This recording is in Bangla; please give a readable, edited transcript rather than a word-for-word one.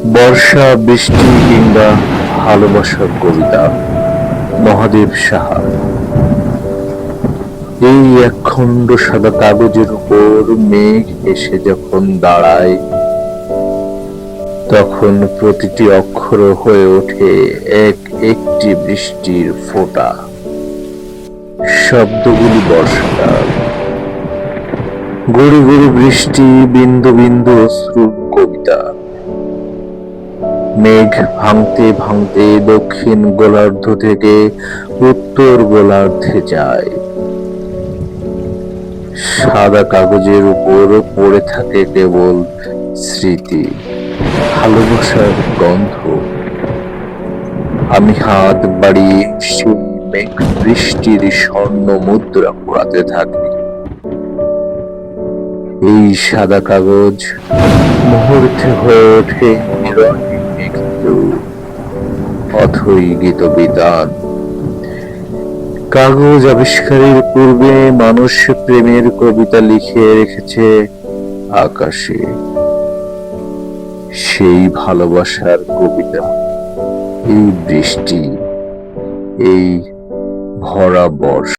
বর্ষা, বৃষ্টি কিংবা ভালোবাসার কবিতা। মহাদেব সাহা। এই একখণ্ড সাদা কাগজের উপর মেঘ এসে যখন দাঁড়ায়, তখন প্রতিটি অক্ষর হয়ে ওঠে এক একটি বৃষ্টির ফোঁটা। শব্দগুলি বর্ষাকাল, গুড়ি গুড়ি বৃষ্টি, বিন্দু বিন্দু অশ্রুর কবিতা। মেঘ ভাঙতে ভাঙতে দক্ষিণ গোলার্ধ থেকে উত্তর গোলার্ধে যায়। সাদা কাগজের উপর পড়ে থাকে কেবল স্মৃতি, ভালোবাসার গন্ধ। আমি হাত বাড়িয়ে সেই মেঘ বৃষ্টির স্বর্ণ মুদ্রা পোড়াতে থাকি। এই সাদা কাগজ মুহূর্তে হয়ে ওঠে মৃত্যু, অথই গীত বিতান। কাগজ আবিষ্কারের পূর্বে মানুষ প্রেমের কবিতা লিখে রেখেছে আকাশে। সেই ভালোবাসার কবিতা, এই বৃষ্টি, এই ভরা বর্ষা।